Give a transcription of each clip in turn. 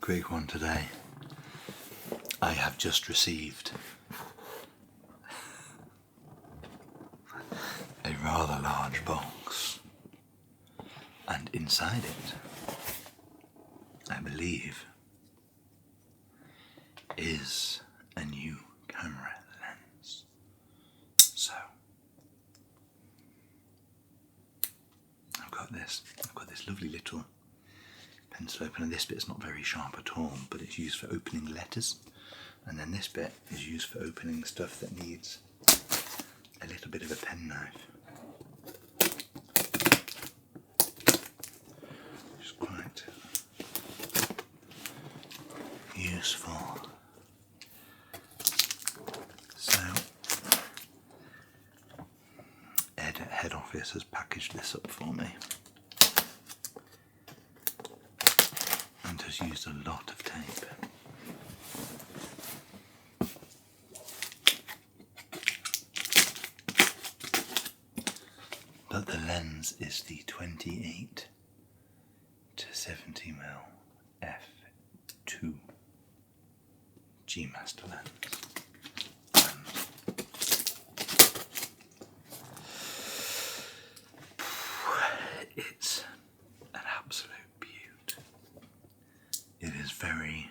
quick one today. I have just received a rather large box, and inside it, I believe, is a new camera lens. So I've got this lovely little pencil opener. This bit's not very sharp at all, but it's used for opening letters, and then this bit is used for opening stuff that needs a little bit of a penknife. It's quite useful. So Ed at head office has packaged this up for me and has used a lot of tape. But the lens is the 28 to 70mm f2 G Master lens. It's an absolute beaut. It is very,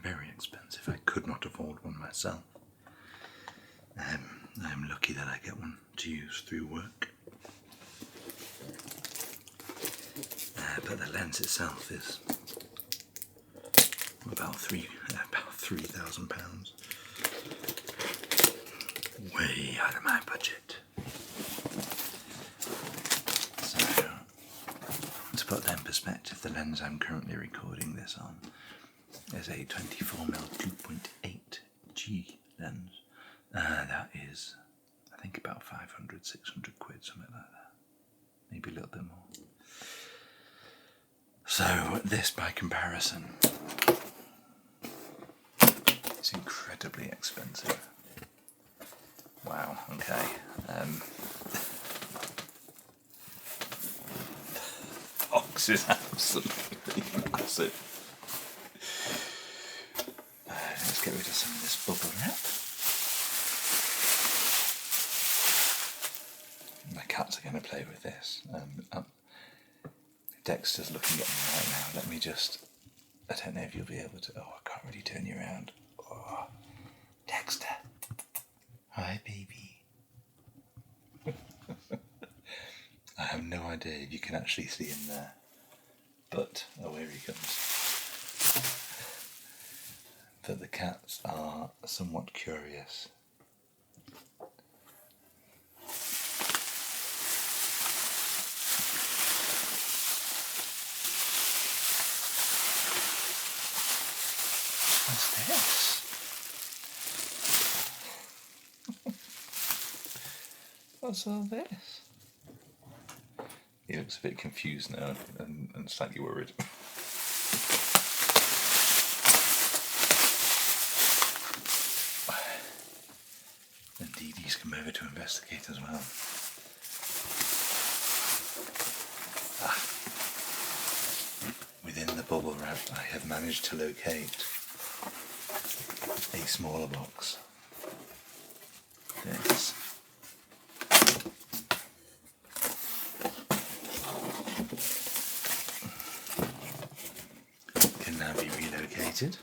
very expensive. I could not afford one myself. I'm lucky that I get one to use through work. But the lens itself is about £3,000. Way out of my budget. So, to put that in perspective, the lens I'm currently recording this on is a 24mm 2.8G lens. That is, I think, about 500, 600 quid, something like that. Maybe a little bit more. So this, by comparison, is incredibly expensive. Wow, okay. The box is absolutely massive. Let's get rid of some of this bubble wrap. My cats are going to play with this. Dexter's looking at me right now. Let me just... I don't know if you'll be able to... Oh, I can't really turn you around. Oh, Dexter. Hi, baby. I have no idea if you can actually see him there. But, oh, here he comes. But the cats are somewhat curious. What's this? What's all this? He looks a bit confused now and slightly worried. And Dee Dee's come over to investigate as well. Within the bubble wrap, I have managed to locate a smaller box. This. Can now be relocated.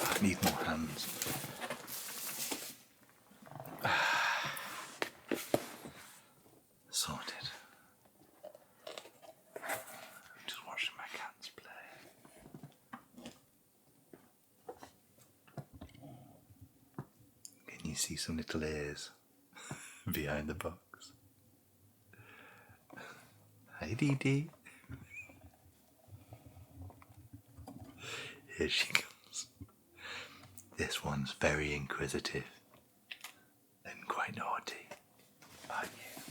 I need more hands. Sorted. Just watching my cats play. Can you see some little ears behind the box? Hi, Dee Dee. Here she comes. This one's very inquisitive and quite naughty. Aren't you?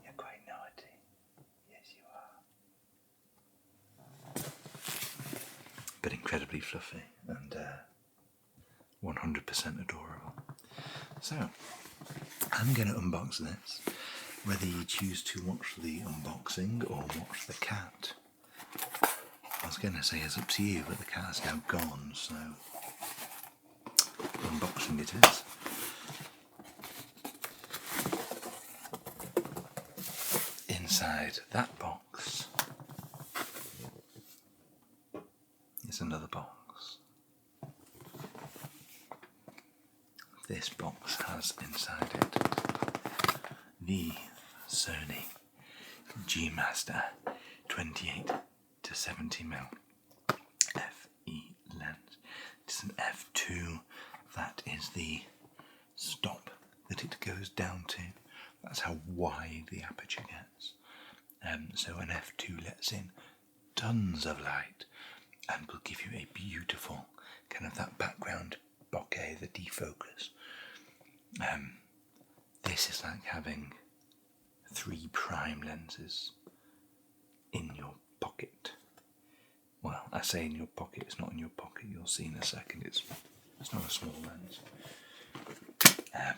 You're quite naughty. Yes, you are. But incredibly fluffy and 100% adorable. So, I'm going to unbox this. Whether you choose to watch the unboxing or watch the cat was going to say it's up to you, but the cat's now gone, so unboxing it is. Inside that box is another box. This box has inside it the Sony G Master 28 to 70mm FE lens. It's an f2. That is the stop that it goes down to. That's how wide the aperture gets. So an f2 lets in tons of light and will give you a beautiful kind of that background bokeh, the defocus. This is like having 3 prime lenses in your pocket. Well, I say in your pocket, it's not in your pocket, you'll see in a second, it's not a small lens.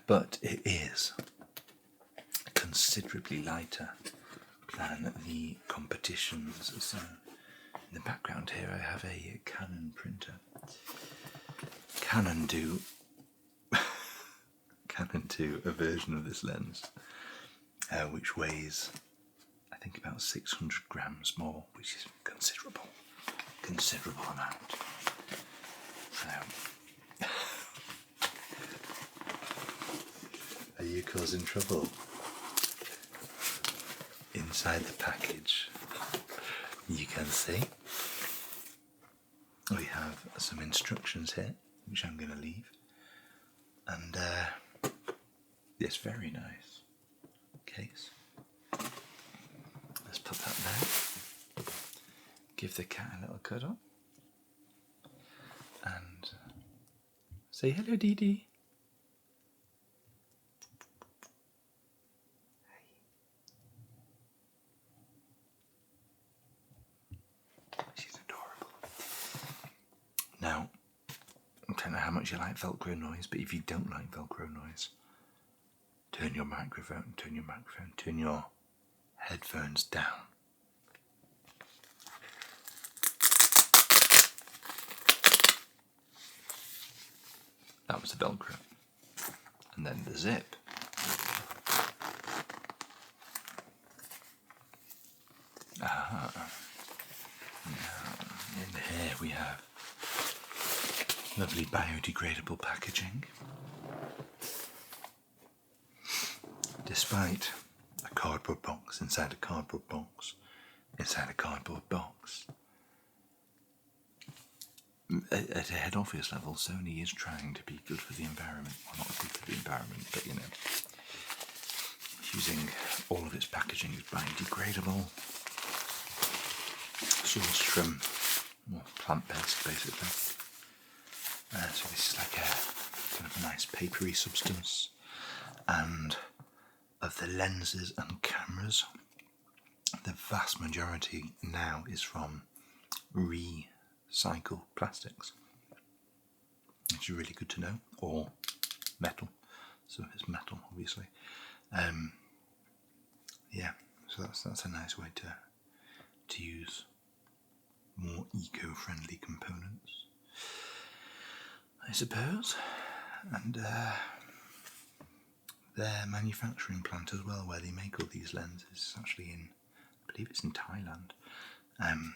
But it is considerably lighter than the competitions. So in the background here I have a Canon printer. Canon do a version of this lens which weighs I think about 600 grams more, which is considerable amount. So are you causing trouble? Inside the package you can see we have some instructions here, which I'm going to leave, and this very nice case. Let's put that there, give the cat a little cuddle, and say hello, Dee Dee. She's adorable. Now, I don't know how much you like Velcro noise, but if you don't like Velcro noise, turn your headphones down. That was the Velcro. And then the zip. In here we have lovely biodegradable packaging. Despite a cardboard box inside a cardboard box inside a cardboard box, at a head office level, Sony is trying to be good for the environment. Well, not good for the environment, but you know, using all of its packaging is biodegradable, sourced from plant-based, basically. So this is like a kind of a nice papery substance. And of the lenses and cameras, the vast majority now is from recycled plastics, which is really good to know, or metal. So it's metal, obviously. Yeah, so that's a nice way to use more eco-friendly components, I suppose. And their manufacturing plant as well, where they make all these lenses, is actually in, I believe it's in Thailand. And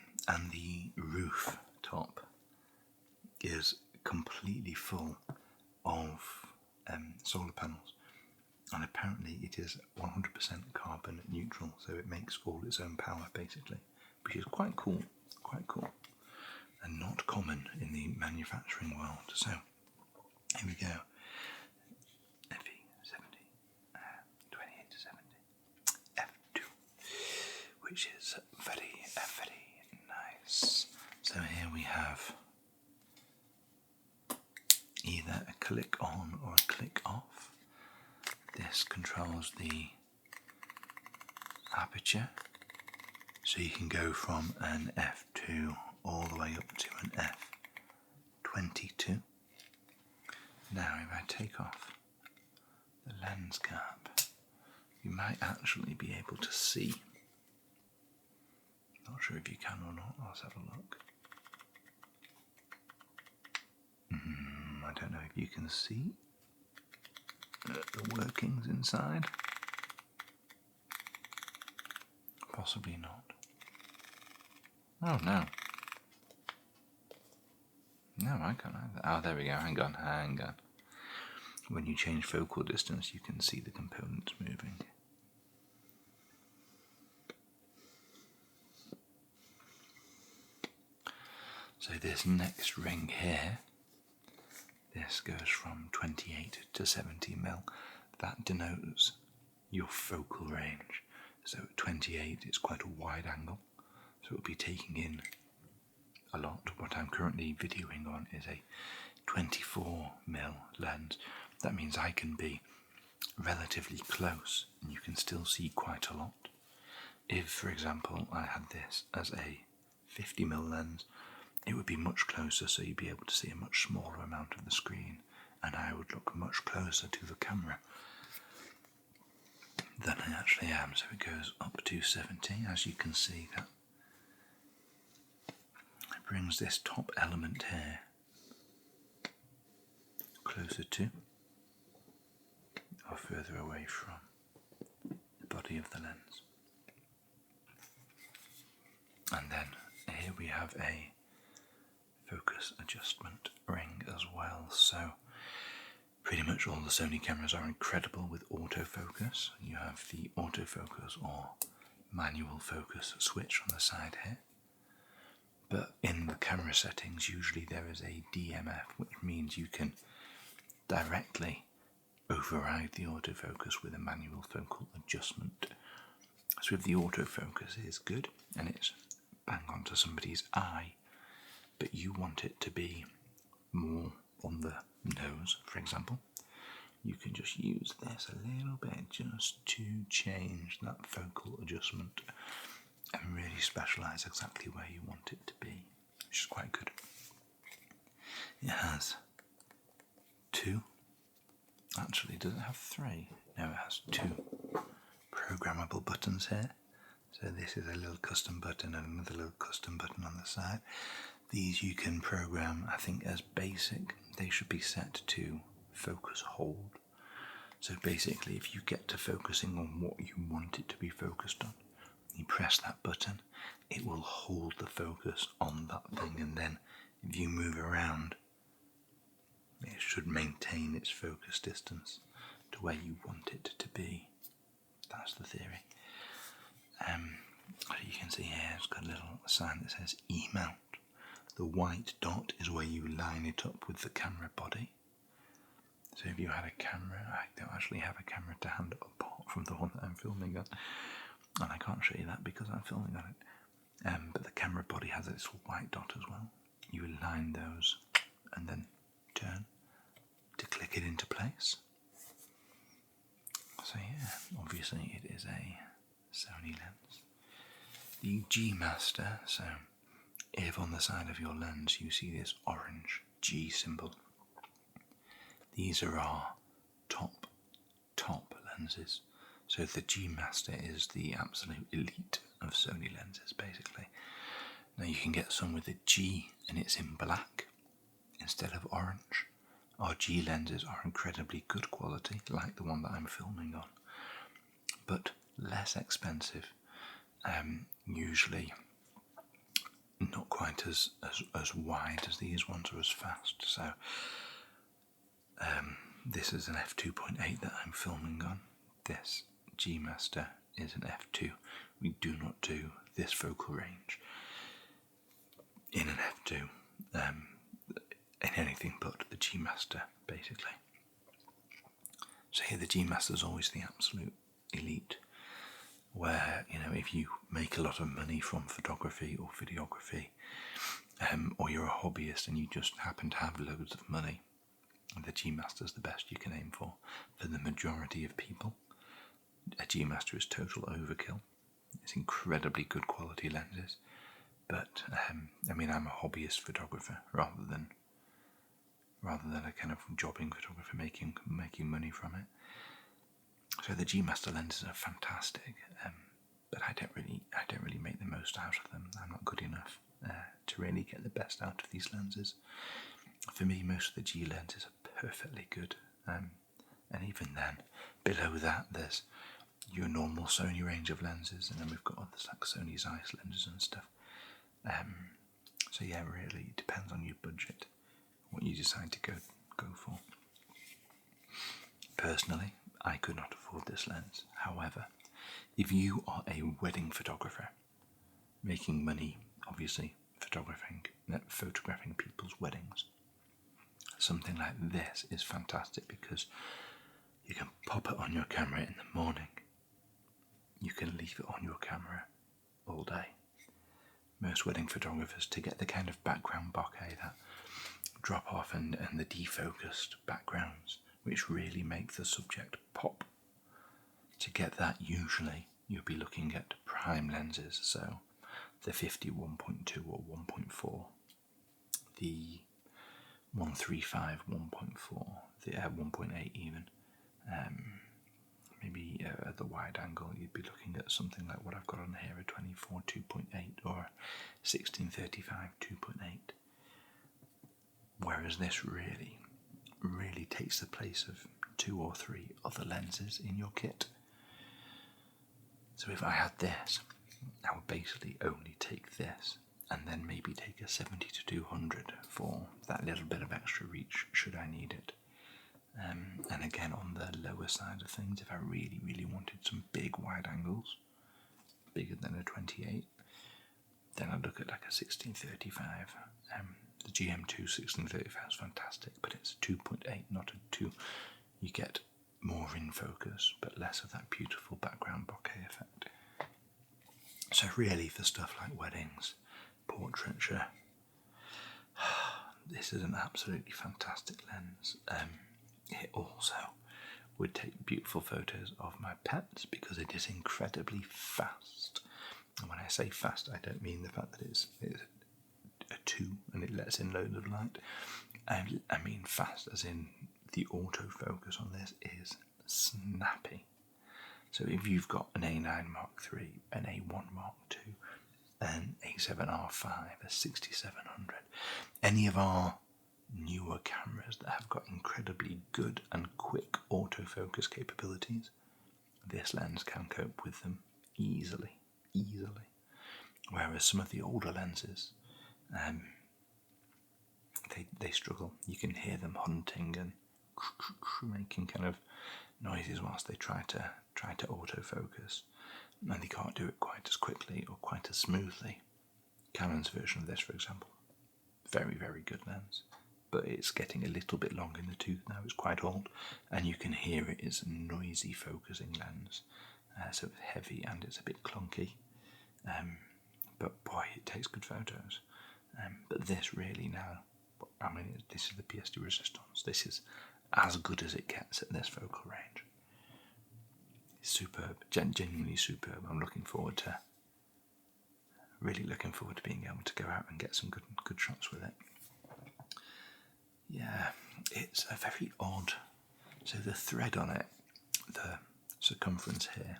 the roof top is completely full of solar panels, and apparently it is 100% carbon neutral, so it makes all its own power basically, which is quite cool, and not common in the manufacturing world. So here we go. FE70, 28 to 70, F2, which is very, very nice. So here we have either a click on or a click off. This controls the aperture, so you can go from an f2 all the way up to an f22. Now if I take off the lens cap, you might actually be able to see Not sure if you can or not. Let's have a look. I don't know if you can see the workings inside. Possibly not. Oh no. No, I can't either. Oh, there we go. Hang on. When you change focal distance, you can see the components moving. So this next ring here, this goes from 28 to 70mm. That denotes your focal range. So at 28, it's quite a wide angle, so it'll be taking in a lot. What I'm currently videoing on is a 24mm lens. That means I can be relatively close and you can still see quite a lot. If, for example, I had this as a 50mm lens, it would be much closer, so you'd be able to see a much smaller amount of the screen, and I would look much closer to the camera than I actually am. So it goes up to 70, as you can see. That it brings this top element here closer to or further away from the body of the lens. And then here we have a focus adjustment ring as well. So pretty much all the Sony cameras are incredible with autofocus. You have the autofocus or manual focus switch on the side here. But in the camera settings, usually there is a DMF, which means you can directly override the autofocus with a manual focal adjustment. So if the autofocus is good and it's bang onto somebody's eye, but you want it to be more on the nose, for example, you can just use this a little bit just to change that focal adjustment and really specialise exactly where you want it to be, which is quite good. It has two, actually does it have three? No, it has two programmable buttons here. So this is a little custom button and another little custom button on the side. These you can program, I think, as basic. They should be set to focus hold. So basically, if you get to focusing on what you want it to be focused on, you press that button, it will hold the focus on that thing, and then if you move around, it should maintain its focus distance to where you want it to be. That's the theory. As you can see here, it's got a little sign that says E-mount. The white dot is where you line it up with the camera body. So if you had a camera, I don't actually have a camera to hand apart from the one that I'm filming on, and I can't show you that because I'm filming on it. But the camera body has its white dot as well. You align those and then turn to click it into place. So yeah, obviously it is a Sony lens. The G Master, so if on the side of your lens you see this orange G symbol, these are our top lenses. So the G Master is the absolute elite of Sony lenses, basically. Now you can get some with a G and it's in black instead of orange. Our G lenses are incredibly good quality, like the one that I'm filming on, but less expensive. Usually not quite as wide as these ones, or as fast. So this is an f2.8 that I'm filming on. This G Master is an f2. We do not do this focal range in an f2 in anything but the G Master, basically. So here the G Master is always the absolute elite, where, you know, if you make a lot of money from photography or videography, or you're a hobbyist and you just happen to have loads of money, the G Master is the best you can aim for. For the majority of people, a G Master is total overkill. It's incredibly good quality lenses, but I mean, I'm a hobbyist photographer rather than a kind of jobbing photographer making money from it. So the G Master lenses are fantastic. but I don't really make the most out of them. I'm not good enough to really get the best out of these lenses. For me, most of the G lenses are perfectly good, and even then, below that, there's your normal Sony range of lenses, and then we've got others like Sony Zeiss lenses and stuff. So yeah, really it depends on your budget, what you decide to go for. Personally, I could not afford this lens. However, if you are a wedding photographer, making money, obviously, photographing people's weddings, something like this is fantastic because you can pop it on your camera in the morning. You can leave it on your camera all day. Most wedding photographers, to get the kind of background bokeh, that drop off and the defocused backgrounds, which really make the subject pop, to get that usually you'll be looking at prime lenses, so the 51.2 or 1.4, the 135 1.4, the 1.8 even, maybe at the wide angle you'd be looking at something like what I've got on here, a 24 2.8 or 1635 2.8, whereas this really takes the place of 2 or 3 other lenses in your kit. So if I had this, I would basically only take this and then maybe take a 70 to 200 for that little bit of extra reach should I need it. And again, on the lower side of things, if I really wanted some big wide angles, bigger than a 28, then I'd look at like a 1635. The GM2 1635 is fantastic, but it's 2.8, not a 2. You get more in focus, but less of that beautiful background bokeh effect. So really, for stuff like weddings, portraiture, this is an absolutely fantastic lens. It also would take beautiful photos of my pets because it is incredibly fast. And when I say fast, I don't mean the fact that it's a 2 and it lets in loads of light. I mean fast as in the autofocus on this is snappy. So if you've got an A9 Mark III, an A1 Mark II, an A7R5, a 6700, any of our newer cameras that have got incredibly good and quick autofocus capabilities, this lens can cope with them easily. Whereas some of the older lenses, they struggle. You can hear them hunting and making kind of noises whilst they try to autofocus, and they can't do it quite as quickly or quite as smoothly. Canon's version of this, for example, very good lens, but it's getting a little bit long in the tooth now. It's quite old, and you can hear it is a noisy focusing lens, so it's heavy and it's a bit clunky, but boy, it takes good photos. But this really now, I mean, this is the pièce de résistance. This is as good as it gets at this focal range. It's superb, genuinely superb. I'm really looking forward to being able to go out and get some good shots with it. Yeah, it's a very odd. So the thread on it, the circumference here,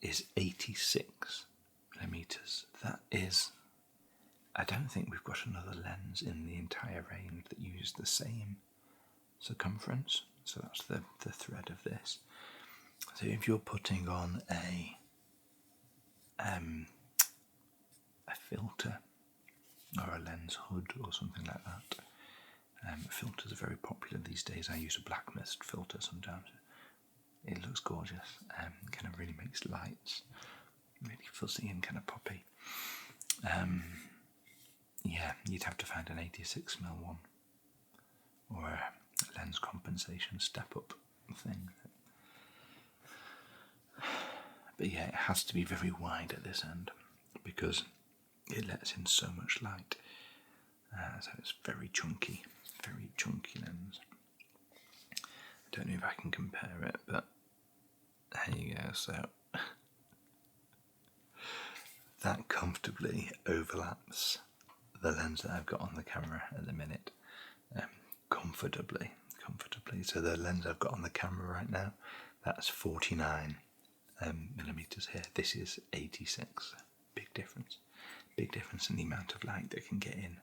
is 86 millimeters. That is, I don't think we've got another lens in the entire range that uses the same circumference. So that's the thread of this. So if you're putting on a filter or a lens hood or something like that, filters are very popular these days. I use a black mist filter sometimes. It looks gorgeous. Kind of really makes lights really fuzzy and kind of poppy. Yeah, you'd have to find an 86mm one or a lens compensation step up thing. But yeah, it has to be very wide at this end because it lets in so much light. So it's very chunky lens. I don't know if I can compare it, but there you go. So that comfortably overlaps the lens that I've got on the camera at the minute. Comfortably. So the lens I've got on the camera right now, that's 49 millimeters here. This is 86. Big difference. Big difference in the amount of light that can get in.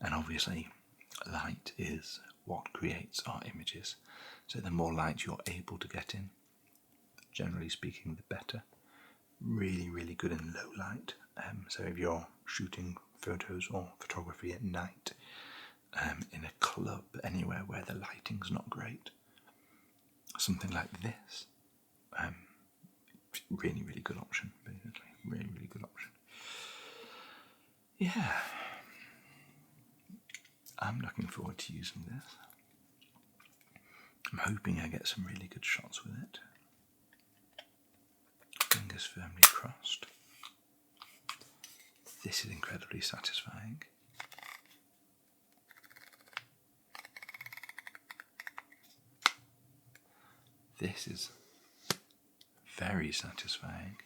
And obviously, light is what creates our images. So the more light you're able to get in, generally speaking, the better. Really, really good in low light. So if you're shooting photos or photography at night, in a club, anywhere where the lighting's not great, something like this, really, really good option, basically. Really, really good option. Yeah. I'm looking forward to using this. I'm hoping I get some really good shots with it. Fingers firmly crossed. This is incredibly satisfying. This is very satisfying.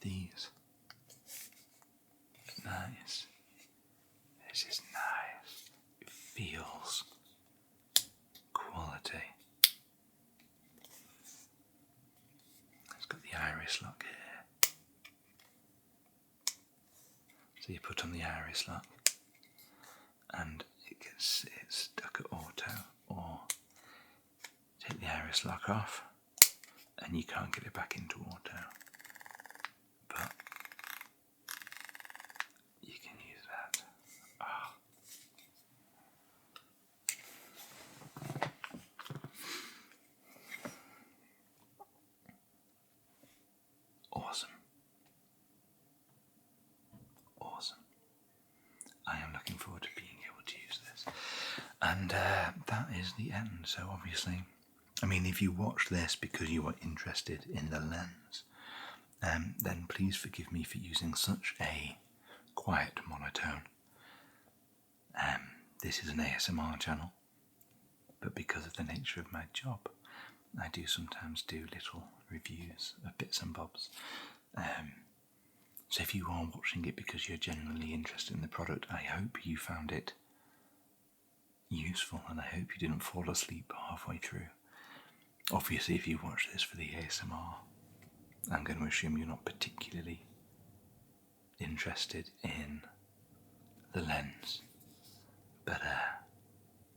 These. Nice. This is nice. It feels quality. It's got the iris lock here. So you put on the iris lock and it gets stuck at auto, or take the iris lock off and you can't get it back into auto. But you can use that. Oh. Awesome. Awesome. I am looking forward to being able to use this. And that is the end. So obviously, I mean, if you watch this because you are interested in the lens, then please forgive me for using such a quiet monotone. This is an ASMR channel, but because of the nature of my job, I do sometimes do little reviews of bits and bobs. So if you are watching it because you're genuinely interested in the product, I hope you found it useful, and I hope you didn't fall asleep halfway through. Obviously, if you watch this for the ASMR, I'm going to assume you're not particularly interested in the lens, but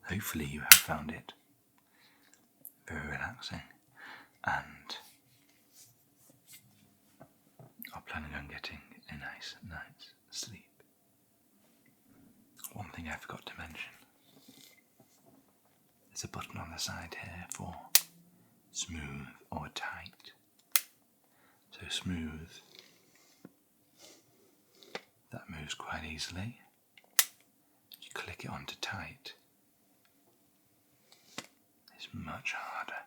hopefully you have found it very relaxing and are planning on getting a nice night's sleep. One thing I forgot to mention, there's a button on the side here for smooth or tight. So smooth, that moves quite easily. You click it onto tight, it's much harder,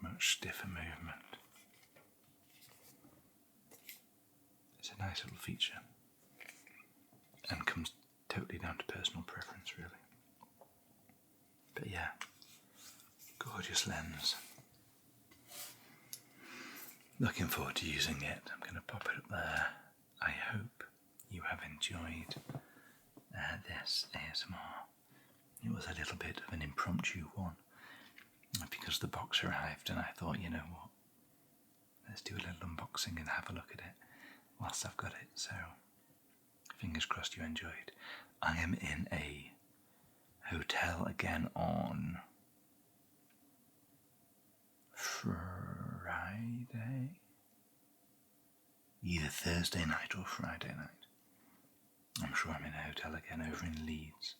much stiffer movement. It's a nice little feature and comes totally down to personal preference, really. But yeah, gorgeous lens. Looking forward to using it. I'm going to pop it up there. I hope you have enjoyed this ASMR. It was a little bit of an impromptu one because the box arrived and I thought, you know what, let's do a little unboxing and have a look at it whilst I've got it. So fingers crossed you enjoyed. I am in a hotel again on Friday, either Thursday night or Friday night. I'm sure I'm in a hotel again over in Leeds.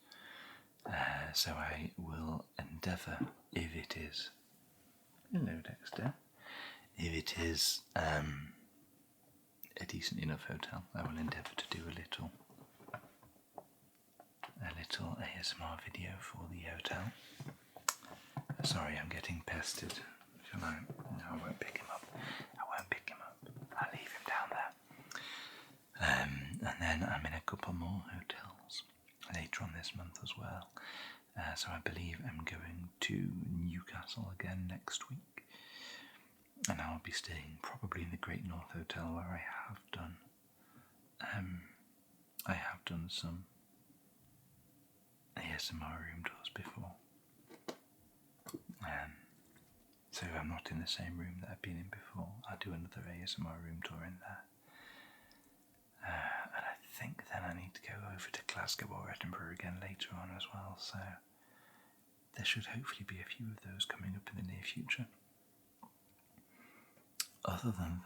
So I will endeavour, if it is, hello Dexter, if it is a decent enough hotel, I will endeavour to do a little ASMR video for the hotel. Sorry, I'm getting pestered. Shall I? No, I won't pick him up. I'll leave him down there. And then I'm in a couple more hotels later on this month as well. So I believe I'm going to Newcastle again next week. And I'll be staying probably in the Great North Hotel where I have done some ASMR room tours before. So I'm not in the same room that I've been in before. I'll do another ASMR room tour in there. And I think then I need to go over to Glasgow or Edinburgh again later on as well, so there should hopefully be a few of those coming up in the near future. Other than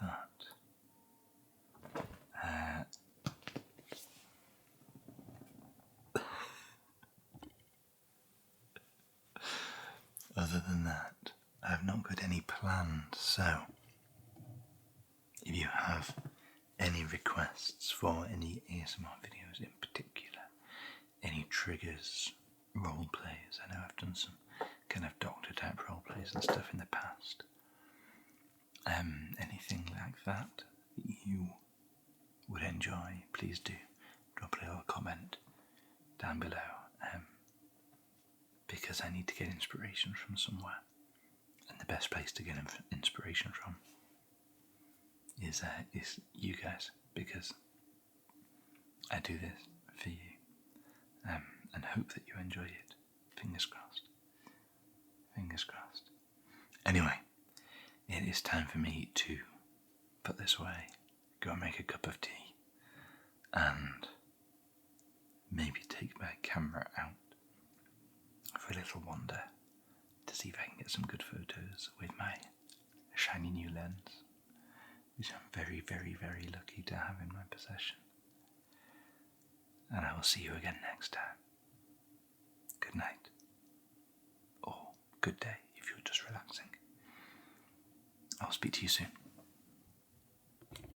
that, I've not got any planned, so if you have any requests for any ASMR videos in particular, any triggers, role plays, I know I've done some kind of doctor type role plays and stuff in the past, anything like that you would enjoy, please do drop a little comment down below, because I need to get inspiration from somewhere, and the best place to get inspiration from is you guys, because I do this for you, and hope that you enjoy it. Fingers crossed. Fingers crossed. Anyway, it is time for me to put this away, go and make a cup of tea, and maybe take my camera out for a little wander to see if I can get some good photos with my shiny new lens, which I'm very, very, very lucky to have in my possession. And I will see you again next time. Good night. Or good day if you're just relaxing. I'll speak to you soon.